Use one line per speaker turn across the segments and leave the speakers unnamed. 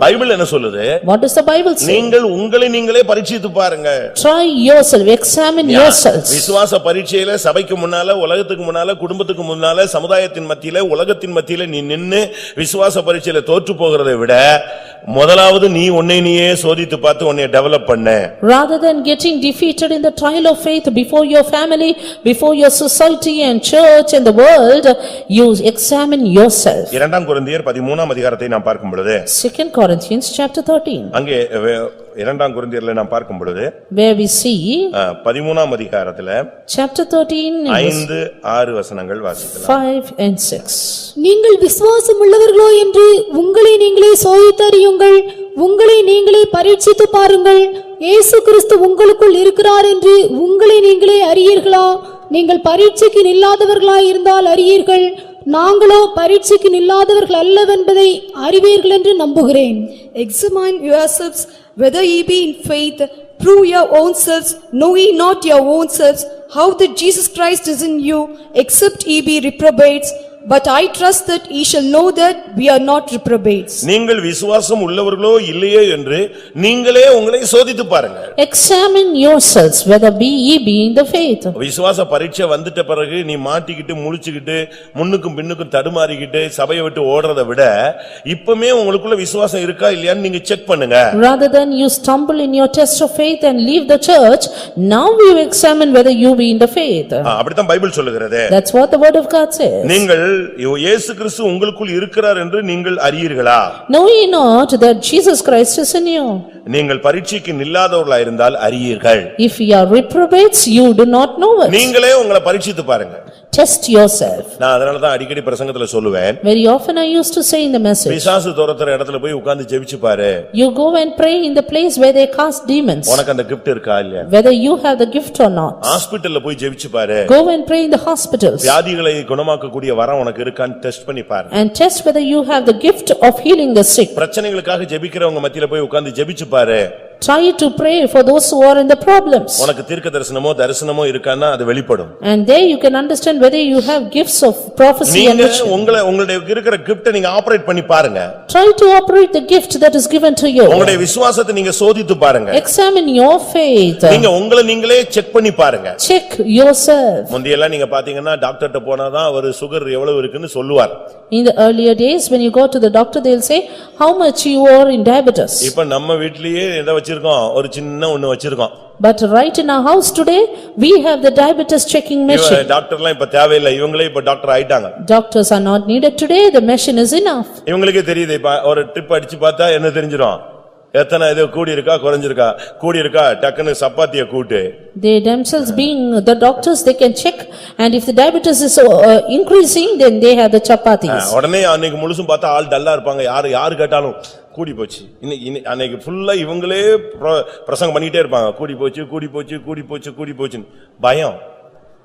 Bible என்ன சொல்லுது?
What does the Bible say?
நீங்கள் உங்களை நீங்களே பரீட்சித்து பாருங்க.
Try yourself, examine yourselves.
விசுவாச பரீட்சையில சபைக்கு முன்னால, உலகத்துக்கு முன்னால, குடும்பத்துக்கு முன்னால, சமுதாயத்தின் மத்தியில, உலகத்தின் மத்தியில நீ நின்னு விசுவாச பரீட்சையில தோற்று போகிறதை விட முதலாவது நீ உன்னை நீயே சோதித்து பார்த்து உன்னை டெவலப் பண்ண.
Rather than getting defeated in the trial of faith before your family, before your society and church and the world, you examine yourself.
2 கொரிந்தியர் 13ஆம் அதிகாரத்தை நாம் பார்க்கும் பொழுது,
2 Corinthians chapter 13,
அங்கே 2 கொரிந்தியர்ல நாம் பார்க்கும் பொழுது,
where we see
13ஆம் அதிகாரத்துல
chapter 13
5-6 வசனங்கள் வாசிக்கலாம்.
5 and 6.
நீங்கள் விசுவாசம் உள்ளவர்களோ என்று உங்களை நீங்களே சோதித்தறியுங்கள், உங்களை நீங்களே பரீட்சித்து பாருங்கள். இயேசு கிறிஸ்து உங்களுக்குள் இருக்கிறார் என்று உங்களை நீங்களே அறியீர்களா? நீங்கள் பரீட்சைக்கு நில்லாதவர்களாய் இருந்தால் அறியீர்கள், நாங்களோ பரீட்சைக்கு நில்லாதவர்கள் அல்லவென்பதை அறிவீர்கள் என்று நம்புகிறேன்.
Examine yourselves whether ye be in faith, prove your own selves, know ye not your own selves, how that Jesus Christ is in you, except ye be reprobates. But I trust that ye shall know that we are not reprobates.
நீங்கள் விசுவாசம் உள்ளவர்களோ இல்லையே என்று நீங்களே உங்களை சோதித்து பாருங்க.
Examine yourselves whether ye be in the faith.
விசுவாச பரீட்சை வந்துட்ட பிறகு நீ மாட்டிக்கிட்டு முழிச்சுக்கிட்டு முன்னுக்கும் பின்னுக்கும் தடுமாறிக்கிட்டு சபையை விட்டு ஓடுறதை விட இப்பமே உங்களுக்குள்ள விசுவாசம் இருக்கா இல்லையான்னு நீங்க செக் பண்ணுங்க.
Rather than you stumble in your test of faith and leave the church, now you examine whether you be in the faith.
அப்படிதான் பைபிள் சொல்லுகிறது.
That's what the word of God says.
நீங்கள் இயேசு கிறிஸ்து உங்களுக்குள் இருக்கிறார் என்று நீங்கள் அறியீர்களா?
Know ye not that Jesus Christ is in you?
நீங்கள் பரீட்சைக்கு நில்லாதவர்களாய் இருந்தால் அறியீர்கள்.
If ye are reprobates, you do not know it.
நீங்களே உங்களை பரீட்சித்து பாருங்க.
Test yourself.
நான் அதனால தான் அடிக்கடி பிரசங்கத்துல சொல்லுவேன்.
Very often I used to say in the message,
பிசாசு துரத்துற இடத்துல போய் உட்கார்ந்து ஜெபிச்சு பாரு.
You go and pray in the place where they cast demons.
உனக்கு அந்த gift இருக்கா இல்லையா?
Whether you have the gift or not.
ஹாஸ்பிடல்ல போய் ஜெபிச்சு பாரு.
Go and pray in the hospitals.
வியாதிகளை குணமாக்க கூடிய வரம் உனக்கு இருக்கான்னு டெஸ்ட் பண்ணி பாரு.
And test whether you have the gift of healing the sick.
பிரச்சனைகளுக்காக ஜெபிக்கிறவங்க மத்தியில போய் உட்கார்ந்து ஜெபிச்சு பாரு.
Try to pray for those who are in the problems.
உனக்கு தீர்க்கதரிசனமோ தரிசனமோ இருக்கான்னா அது வெளிப்படும்.
And there you can understand whether you have gifts of prophecy and vision.
உங்களுடைய இருக்கிற கிஃப்ட்டை நீங்க ஆபரேட் பண்ணி பாருங்க.
Try to operate the gift that is given to you.
உங்களுடைய விசுவாசத்தை நீங்க சோதித்து பாருங்க.
Examine your faith.
நீங்க உங்களை நீங்களே செக் பண்ணி பாருங்க.
Check yourself.
முந்தியெல்லாம் நீங்க பாத்தீங்கன்னா டாக்டர்ட்ட போனா தான் அவர் சுகர் எவ்வளவு இருக்குன்னு சொல்லுவார்.
In the earlier days when you go to the doctor they'll say how much you are in diabetes.
இப்ப நம்ம வீட்லயே எதை வச்சிருக்கோம்? ஒரு சின்ன ஒன்னு வச்சிருக்கோம்.
But right in our house today we have the diabetes checking machine.
டாக்டர்லாம் இப்ப தேவையில்லை, இவங்களே இப்ப டாக்டர் ஆயிட்டாங்க.
Doctors are not needed today, the machine is enough.
இவங்களுக்கே தெரியுது, இப்ப ஒரு ட்ரிப் அடிச்சு பார்த்தா என்ன தெரிஞ்சிரும்? எத்தனை இது கூடி இருக்கா குறைஞ்சிருக்கா, கூடி இருக்கா டக்குன்னு சப்பாத்தியை கூட்டு.
They themselves being the doctors they can check, and if the diabetes is increasing then they have the chapatis.
உடனே அன்னைக்கு முழுசும் பார்த்தா ஆள் டல்லா இருப்பாங்க. யாரு கேட்டாலும் கூடி போச்சு. அன்னைக்கு ஃபுல்லா இவங்களே பிரசங்கம் பண்ணிட்டே இருப்பாங்க. கூடி போச்சு கூடி போச்சு கூடி போச்சு கூடி போச்சுன்னு பயம்.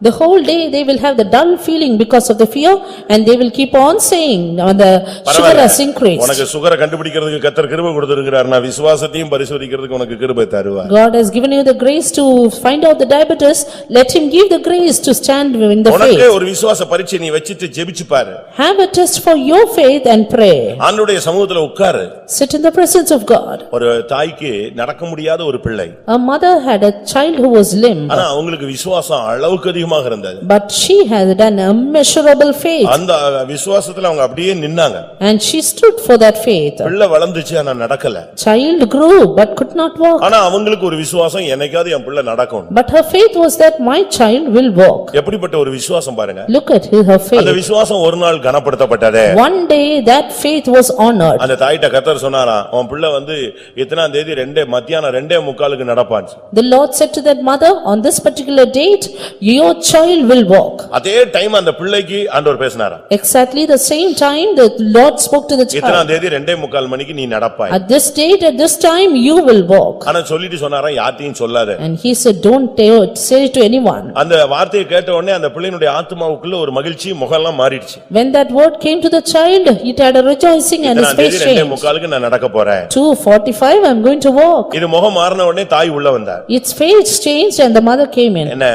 The whole day they will have the dull feeling because of the fear, and they will keep on saying the sugar has increased.
உனக்கு சுகரை கண்டுபிடிக்கிறதுக்கு கர்த்தர் கிருபை கொடுத்திருக்கிறார். நான் விசுவாசத்தையும் பரிசோதிக்கிறதுக்கு உனக்கு கிருபை தருவார்.
God has given you the grace to find out the diabetes. Let him give the grace to stand in the faith.
உனக்கு ஒரு விசுவாச பரீட்சை நீ வச்சிட்டு ஜெபிச்சு பாரு.
Have a test for your faith and pray.
ஆண்டவருடைய சமூகத்துல உட்காரு.
Sit in the presence of God.
ஒரு தாய்க்கு நடக்க முடியாத ஒரு பிள்ளை.
A mother had a child who was limp.
ஆனா அவங்களுக்கு விசுவாசம் அளவுக்கு அதிகமாக இருந்தது.
But she had done immeasurable faith.
அந்த விசுவாசத்துல அவங்க அப்படியே நின்னாங்க.
And she stood for that faith.
பிள்ளை வளர்ந்துச்சு ஆனா நடக்கல.
Child grew but could not walk.
ஆனா அவங்களுக்கு ஒரு விசுவாசம், என்னைக்காவது என் பிள்ளை நடக்கும்.
But her faith was that my child will walk.
எப்படிப்பட்ட ஒரு விசுவாசம் பாருங்க.
Look at her faith.
அந்த விசுவாசம் ஒரு நாள் கனப்படுத்தப்பட்டது.
One day that faith was honored.
அந்த தாயிட்ட கர்த்தர் சொன்னாரா, உன் பிள்ளை இத்தனாம் தேதி மத்தியானம் 2:45 நடப்பான்.
The Lord said to that mother, on this particular date your child will walk.
அதே டைம் அந்த பிள்ளைக்கு ஆண்டவர் பேசினாரா.
Exactly the same time the Lord spoke to the child.
இத்தனாம் தேதி 2:45 மணிக்கு நீ நடப்பாய்.
At this date at this time you will walk.
ஆனா சொல்லிட்டு சொன்னாரா, யார்ட்டையும் சொல்லாத.
And he said don't say it to anyone.
அந்த வார்த்தையை கேட்ட உடனே அந்த பிள்ளையினுடைய ஆத்துமாவுக்குள்ள ஒரு மகிழ்ச்சி, முகம்லாம் மாறிடுச்சு.
When that word came to the child, it had a rejoicing and his face changed.
2:45 நான் நடக்க போறேன்.
2:45 I am going to walk.
இது முகம் மாறின உடனே தாய் உள்ள வந்தார்.
Its face changed and the mother came in.
என்ன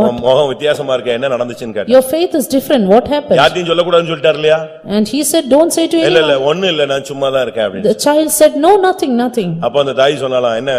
உன் முகம் வித்தியாசமா இருக்க, என்ன நடந்துச்சுன்னு கேட்டேன்.
Your faith is different, what happened?
யார்ட்டையும் சொல்லக்கூடாதுன்னு சொல்லிட்டார் இல்லையா?
And he said, don't say to
இல்ல
anyone.
இல்ல ஒண்ணு இல்ல, நான் சும்மா தான் இருக்கேன் அப்படின்னு.
The child said, no, nothing, nothing.
அப்ப அந்த தாய் சொன்னாலாம், என்ன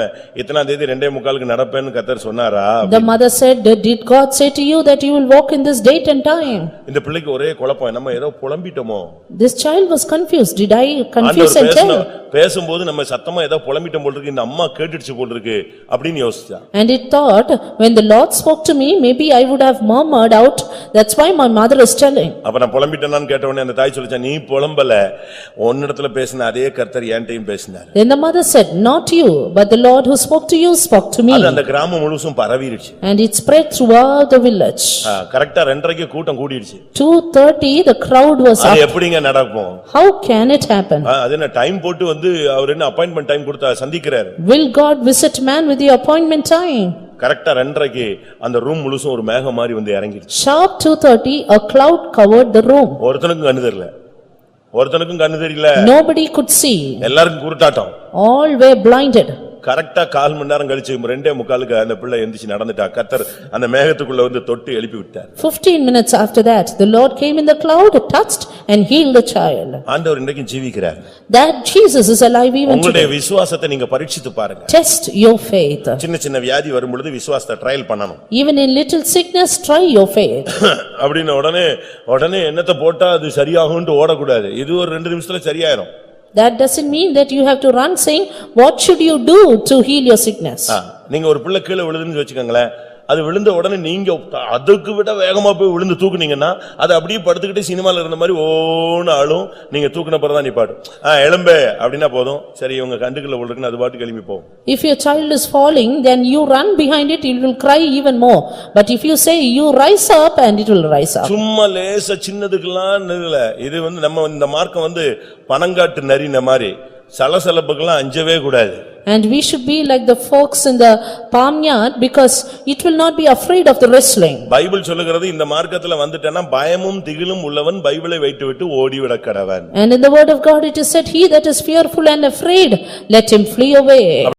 இத்தனாம் தேதி 2:45 நடப்பேன்னு கர்த்தர் சொன்னாரா?
The mother said, did God say to you that you will walk in this date and time?
இந்த பிள்ளைக்கு ஒரே குழப்பம், நம்ம ஏதோ புலம்பிட்டோமோ?
This child was confused. Did I confuse and tell?
பேசும்போது நம்ம சத்தமா ஏதோ புலம்பிட்டோம் போல இருக்கு, இந்த அம்மா கேட்டுடுச்சு போல இருக்கு அப்படின்னு யோசிச்சா.
And it thought, when the Lord spoke to me, maybe I would have murmured out, that's why my mother is telling.
அப்ப நான் புலம்பிட்டேனான்னு கேட்ட உடனே அந்த தாய் சொல்லிச்சா, நீ புலம்பல, உன்னிடத்துல பேசின அதே கர்த்தர் என்கிட்டயும் பேசினார்.
Then the mother said, not you, but the Lord who spoke to you spoke to me.
அது அந்த கிராமம் முழுசும் பரவிருச்சு.
And it spread throughout the village.
கரெக்ட்டா 2:30க்கு கூட்டம் கூடிடுச்சு.
2:30 the crowd was up.
அது எப்படிங்க நடக்கும்?
How can it happen?
அது என்ன டைம் போட்டு வந்து அவர் என்ன அப்பாயின்ட்மென்ட் டைம் கொடுத்தா சந்திக்கிறார்.
Will God visit man with the appointment time?
கரெக்ட்டா 2:30க்கு அந்த ரூம் முழுசும் ஒரு மேகம் மாதிரி வந்து இறங்கிருச்சு.
Sharp 2:30 a cloud covered the room.
ஒருத்தனுக்கும் கண்ணு தெரியல.
Nobody could see.
எல்லாருக்கும் குருட்டாட்டம்.
All were blinded.
கரெக்ட்டா 1/4 மணி நேரம் கழிச்சு 2:45க்கு அந்த பிள்ளை எந்திரிச்சு நடந்துட்டா. கர்த்தர் அந்த மேகத்துக்குள்ள வந்து தொட்டு எழுப்பி விட்டார்.
15 minutes after that, the Lord came in the cloud, touched and healed the child.
ஆண்டவர் இன்றைக்கு ஜீவிக்கிறார்.
That Jesus is alive even
உங்களுடைய
today.
விசுவாசத்தை நீங்க பரீட்சித்து பாருங்க.
Test your faith.
சின்ன வியாதி வரும்பொழுது விசுவாசத்தை ட்ரையல் பண்ணணும்.
Even in little sickness, try your faith.
அப்படின்னு உடனே என்னத்தை போட்டா அது சரியாகும்னு ஓடக்கூடாது. இது ஒரு 2 நிமிஷத்துல சரியாயிரும்.
That doesn't mean that you have to run saying, what should you do to heal your sickness?
நீங்க ஒரு பிள்ளை கீழே விழுதுன்னு வச்சுக்கோங்களேன், அது விழுந்த உடனே நீங்க அதுக்கு விட வேகமா போய் விழுந்து தூக்குனீங்கன்னா அது அப்படியே படுத்துக்கிட்டு சினிமால இருந்த மாதிரி ஓன்னு ஆளும். நீங்க தூக்குன பிறகுதான் நிப்பாடும். எழும்பே அப்படின்னா போதும், சரி இவங்க கண்டுக்குள்ள விழுக்குன்னு அது பாட்டு கிளம்பி போகும்.
If your child is falling, then you run behind it, it will cry even more. But if you say, you rise up, and it will rise up.
சும்மா லேசா சின்னதுக்கெல்லாம் நில்ல. இது வந்து நம்ம இந்த மார்க்கம் வந்து பனங்காட்டு நரின மாதிரி சலசலப்புக்கெல்லாம் அஞ்சவே கூடாது.
And we should be like the folks in the farmyard, because it will not be afraid of the wrestling.
Bible சொல்லுகிறது, இந்த மார்க்கத்துல வந்துட்டேன்னா பயமும் திகிலும் உள்ளவன் பைபிளை வைத்துவிட்டு ஓடிவிட கடவன்.
And in the word of God it is said, he that is fearful and afraid, let him flee away.